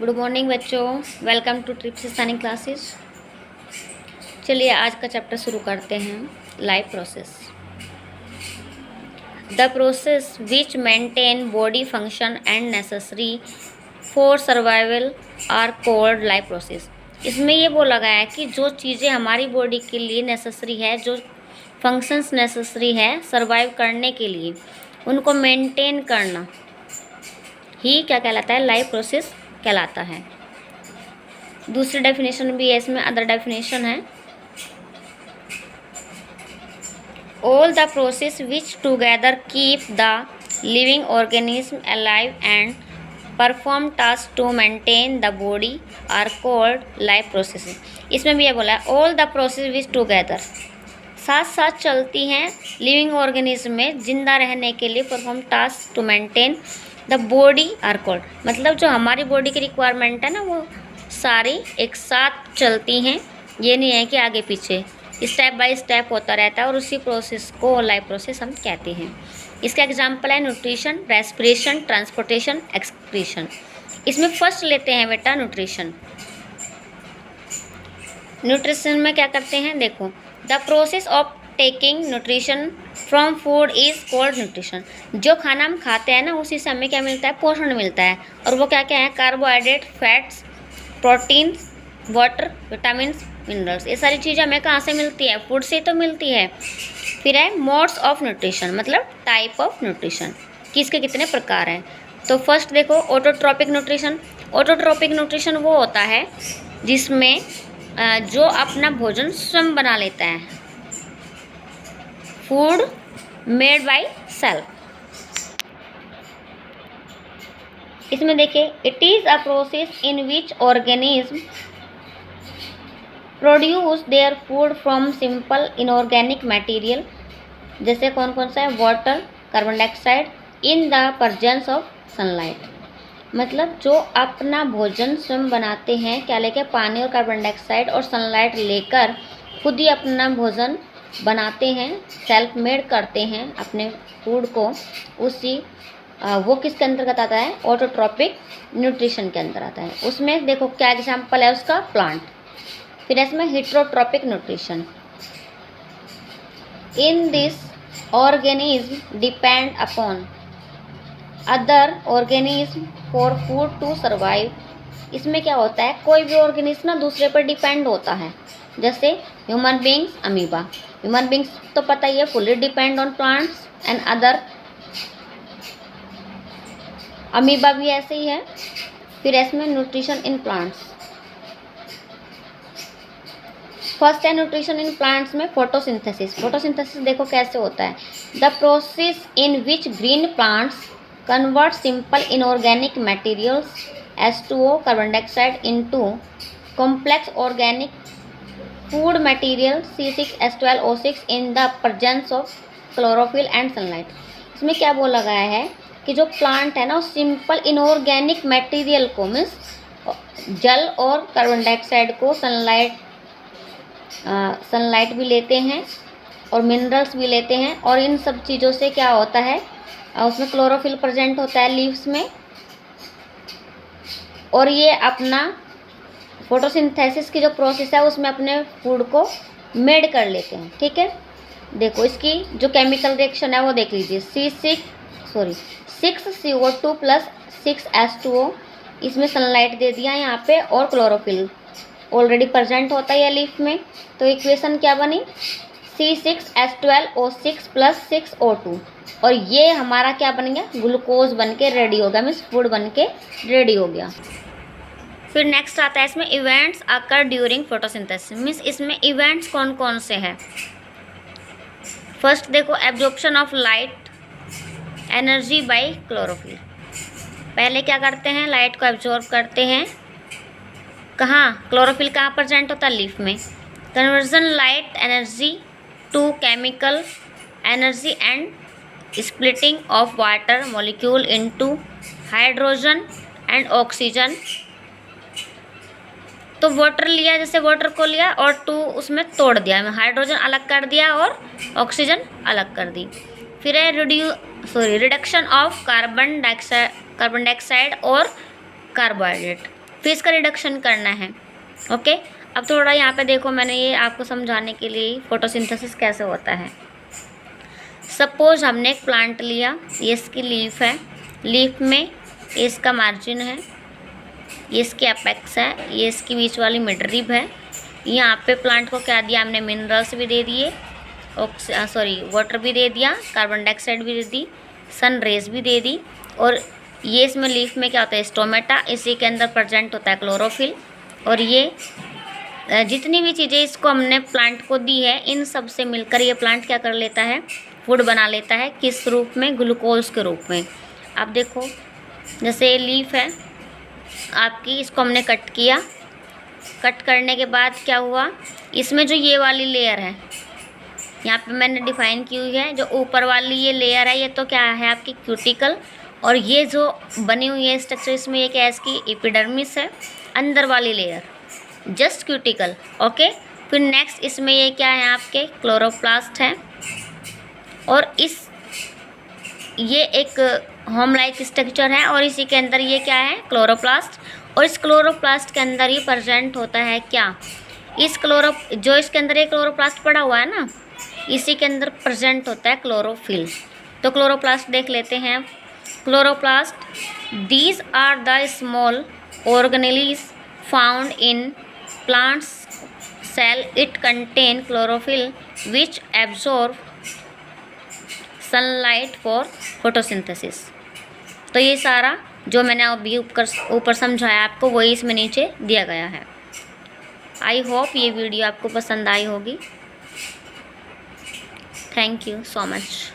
Good morning बच्चों, welcome to trips stunning classes. चलिए आज का चैप्टर शुरू करते हैं। Life process. The process which maintain body function and necessary for survival are called life process. इसमें ये बोला गया है कि जो चीज़ें हमारी बॉडी के लिए नेसेसरी है, जो फंक्शंस नेसेसरी है सर्वाइव करने के लिए, उनको मेंटेन करना ही क्या कहलाता है, लाइफ प्रोसेस कहलाता है। दूसरी डेफिनेशन भी है इसमें, अदर डेफिनेशन है, all the process which together keep the living organism alive and perform task to maintain the body are called life process. इसमें भी ये बोला है all the process which together, साथ साथ चलती हैं लिविंग ऑर्गेनिज्म में जिंदा रहने के लिए, perform task to maintain the body are called, मतलब जो हमारी बॉडी की रिक्वायरमेंट है ना, वो सारी एक साथ चलती हैं। ये नहीं है कि आगे पीछे, स्टेप बाय स्टेप होता रहता है और उसी प्रोसेस को लाइफ प्रोसेस हम कहते हैं। इसका एग्जांपल है न्यूट्रिशन, रेस्पिरेशन, ट्रांसपोर्टेशन, एक्सक्रीशन। इसमें फर्स्ट लेते हैं बेटा न्यूट्रिशन। न्यूट्रिशन में क्या करते हैं, देखो, the process of taking nutrition from food is called nutrition. जो खाना हम खाते हैं ना, उसी से हमें क्या मिलता है, पोषण मिलता है। और वो क्या क्या है, carbohydrate, fats, protein, water, vitamins, minerals. ये सारी चीज़ें हमें कहाँ से मिलती है, फूड से तो मिलती है। फिर है मोड्स ऑफ न्यूट्रिशन, मतलब टाइप ऑफ न्यूट्रिशन, किसके कितने प्रकार हैं। तो फर्स्ट देखो ऑटोट्रॉपिक न्यूट्रिशन। ऑटोट्रॉपिक न्यूट्रिशन वो होता है जिसमें जो अपना भोजन स्वयं बना लेता है, फूड मेड बाय सेल्फ। इसमें देखिए, it is a process in which organism produce their food from simple inorganic material. जैसे कौन कौन सा है, water, carbon dioxide, in the presence of sunlight. मतलब जो अपना भोजन स्वयं बनाते हैं, क्या लेके, पानी और कार्बन डाइऑक्साइड और सनलाइट लेकर खुद ही अपना भोजन बनाते हैं, सेल्फ मेड करते हैं अपने फूड को। उसी वो किसके अंतर्गत आता है, ऑटोट्रॉपिक न्यूट्रिशन के अंदर आता है। उसमें देखो क्या एग्जांपल है उसका, प्लांट। फिर इसमें heterotrophic nutrition, in this organism depend upon other organism for food to survive. इसमें क्या होता है, कोई भी ऑर्गेनिज्म ना दूसरे पर डिपेंड होता है। जैसे human beings, amoeba. Human beings तो पता ही है, fully depend on plants and other. Amoeba भी ऐसे ही है। फिर इसमें न्यूट्रिशन इन प्लांट्स, फर्स्ट है न्यूट्रिशन इन प्लांट्स में फोटोसिंथेसिस। फोटोसिंथेसिस देखो कैसे होता है, the process in which green plants convert simple inorganic materials H2O, carbon dioxide into complex organic food material C6H12O6 in the presence of chlorophyll and sunlight. इसमें क्या बोला गया है कि जो प्लांट है ना, सिंपल इनऑर्गेनिक मटेरियल को, मीन्स जल और कार्बन डाइऑक्साइड को, सनलाइट भी लेते हैं और मिनरल्स भी लेते हैं। और इन सब चीज़ों से क्या होता है, उसमें क्लोरोफिल प्रेजेंट होता है लीव्स में, और ये अपना फोटोसिंथेसिस की जो प्रोसेस है उसमें अपने फूड को मेड कर लेते हैं। ठीक है, देखो इसकी जो केमिकल रिएक्शन है वो देख लीजिए, 6CO2 प्लस 6H2O। इसमें सनलाइट दे दिया यहाँ पे और क्लोरोफिल ऑलरेडी प्रेजेंट होता है लीफ में। तो इक्वेशन क्या बनी, C6H12O6 प्लस 6O2, और ये हमारा क्या बन गया, ग्लूकोज बन के रेडी हो गया, मीन्स फूड बन के रेडी हो गया। फिर नेक्स्ट आता है इसमें इवेंट्स अकर ड्यूरिंग फोटोसिंथेसिस, मीन्स इसमें इवेंट्स कौन कौन से हैं। फर्स्ट देखो, absorption of light energy by chlorophyll. पहले क्या करते हैं, लाइट को एब्जॉर्ब करते हैं, कहाँ, क्लोरोफिल कहाँ प्रेजेंट होता है, लीफ में। Conversion light energy to chemical energy and splitting of water molecule into hydrogen and oxygen. तो वाटर लिया, जैसे वाटर को लिया और टू उसमें तोड़ दिया, हाइड्रोजन अलग कर दिया और ऑक्सीजन अलग कर दी। फिर है रिडक्शन ऑफ कार्बन डाइऑक्साइड और कार्बोहाइड्रेट। फिर इसका रिडक्शन करना है। ओके, अब थोड़ा यहाँ पे देखो, मैंने ये आपको समझाने के लिए फोटोसिंथेसिस कैसे होता है। सपोज हमने एक प्लांट लिया, ये इसकी लीफ है, लीफ में ये इसका मार्जिन है, ये इसकी एपेक्स है, ये इसकी बीच वाली मिड रिब है। यहाँ पे प्लांट को क्या दिया हमने, मिनरल्स भी दे दिए, वाटर भी दे दिया, कार्बन डाइऑक्साइड भी दे दी, सन रेज भी दे दी। और ये इसमें लीफ में क्या होता है, स्टोमेटा, इसी के अंदर प्रेजेंट होता है क्लोरोफिल। और ये जितनी भी चीज़ें इसको हमने प्लांट को दी है, इन सब से मिलकर ये प्लांट क्या कर लेता है, फूड बना लेता है। किस रूप में, ग्लूकोज के रूप में। आप देखो, जैसे ये लीफ है आपकी, इसको हमने कट किया, कट करने के बाद क्या हुआ, इसमें जो ये वाली लेयर है, यहाँ पे मैंने डिफाइन की हुई है, जो ऊपर वाली ये लेयर है, ये तो क्या है आपकी क्यूटिकल। और ये जो बनी हुई है स्ट्रक्चर, इसमें ये क्या है, इसकी एपिडर्मिस है, अंदर वाली लेयर जस्ट क्यूटिकल। ओके, फिर नेक्स्ट इसमें ये क्या है आपके, क्लोरोप्लास्ट है। और ये एक होम लाइक स्ट्रक्चर है, और इसी के अंदर ये क्या है, क्लोरोप्लास्ट। और इस क्लोरोप्लास्ट के अंदर ही प्रेजेंट होता है क्या, जो इसके अंदर ये क्लोरोप्लास्ट पड़ा हुआ है ना, इसी के अंदर प्रेजेंट होता है क्लोरोफिल। तो क्लोरोप्लास्ट देख लेते हैं। Chloroplast, these are the small organelles found in plants cell. It contain chlorophyll which absorb sunlight for photosynthesis. तो ये सारा जो मैंने अभी ऊपर समझाया आपको, वही इसमें नीचे दिया गया है। आई होप ये वीडियो आपको पसंद आई होगी। Thank you so much.